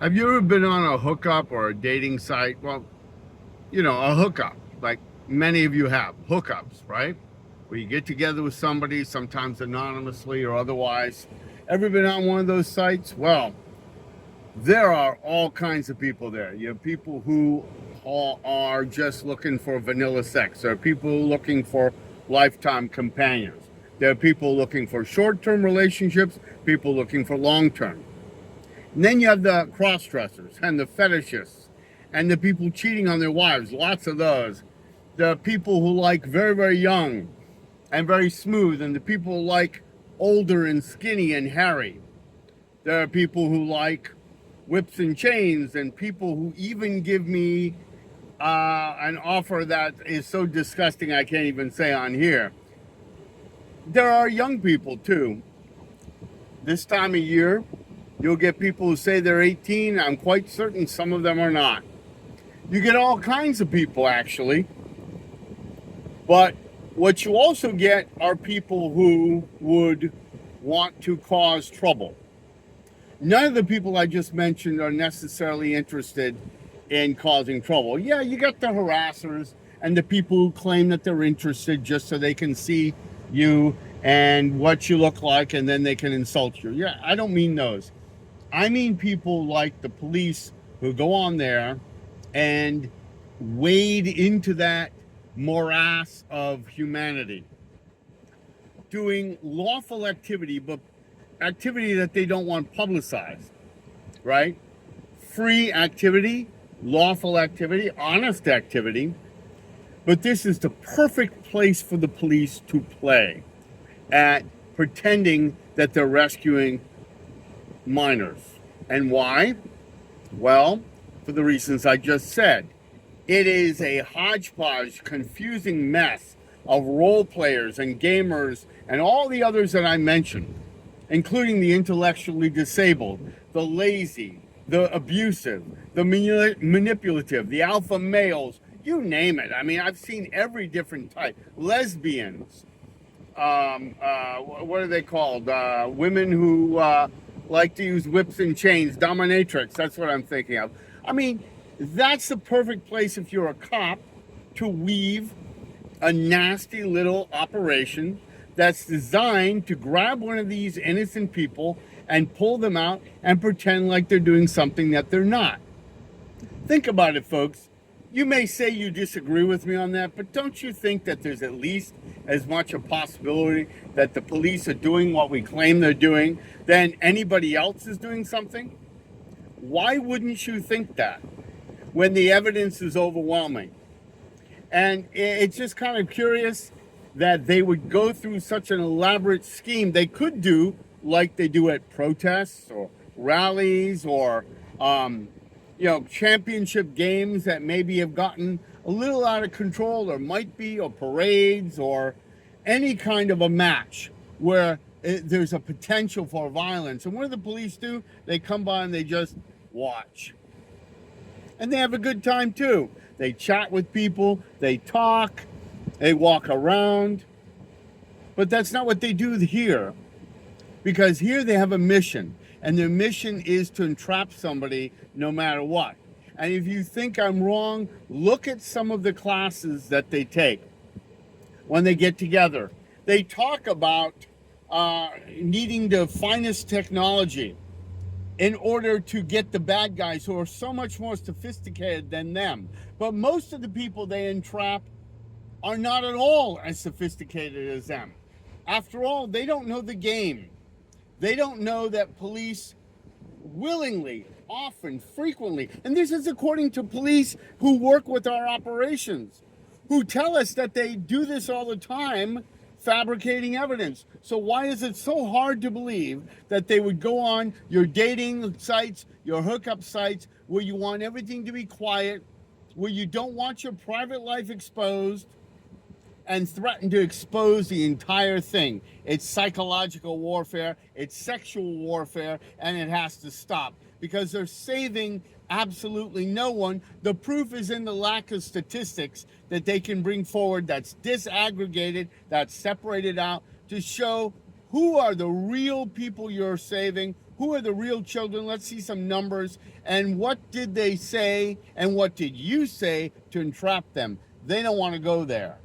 Have you ever been on a hookup or a dating site? Well, a hookup, like many of you have hookups, right? Where you get together with somebody, sometimes anonymously or otherwise. Ever been on one of those sites? Well, there are all kinds of people there. You have people who are just looking for vanilla sex. There are people looking for lifetime companions. There are people looking for short term relationships, people looking for long term. And then you have the cross dressers and the fetishists and the people cheating on their wives, lots of those. The people who like very, very young and very smooth, and the people who like older and skinny and hairy. There are people who like whips and chains, and people who even give me an offer that is so disgusting I can't even say on here. There are young people too. This time of year, you'll get people who say they're 18. I'm quite certain some of them are not. You get all kinds of people, actually. But what you also get are people who would want to cause trouble. None of the people I just mentioned are necessarily interested in causing trouble. Yeah, you got the harassers and the people who claim that they're interested just so they can see you and what you look like, and then they can insult you. Yeah, I don't mean those. I mean people like the police who go on there and wade into that morass of humanity, doing lawful activity, but activity that they don't want publicized, right? Free activity, lawful activity, honest activity. But this is the perfect place for the police to play at pretending that they're rescuing minors. And why? Well, for the reasons I just said. It is a hodgepodge, confusing mess of role players and gamers and all the others that I mentioned, including the intellectually disabled, the lazy, the abusive, the manipulative, the alpha males, you name it. I mean, I've seen every different type. Lesbians, what are they called? Women who like to use whips and chains, dominatrix. That's what I'm thinking of. I mean, that's the perfect place if you're a cop to weave a nasty little operation that's designed to grab one of these innocent people and pull them out and pretend like they're doing something that they're not. Think about it, folks. You may say you disagree with me on that, but don't you think that there's at least as much a possibility that the police are doing what we claim they're doing than anybody else is doing something? Why wouldn't you think that when the evidence is overwhelming? And it's just kind of curious that they would go through such an elaborate scheme. They could do like they do at protests or rallies or championship games that maybe have gotten a little out of control, or might be, or parades, or any kind of a match where there's a potential for violence. And what do the police do? They come by and they just watch. And they have a good time too. They chat with people, they talk, they walk around. But that's not what they do here. Because here they have a mission. And their mission is to entrap somebody no matter what. And if you think I'm wrong, look at some of the classes that they take when they get together. They talk about needing the finest technology in order to get the bad guys who are so much more sophisticated than them. But most of the people they entrap are not at all as sophisticated as them. After all, they don't know the game. They don't know that police willingly, often, frequently, and this is according to police who work with our operations, who tell us that they do this all the time, fabricating evidence. So why is it so hard to believe that they would go on your dating sites, your hookup sites, where you want everything to be quiet, where you don't want your private life exposed, and threaten to expose the entire thing? It's psychological warfare, it's sexual warfare, and it has to stop because they're saving absolutely no one. The proof is in the lack of statistics that they can bring forward that's disaggregated, that's separated out to show who are the real people you're saving, Who are the real children? Let's see some numbers. And what did they say and what did you say to entrap them? They don't want to go there.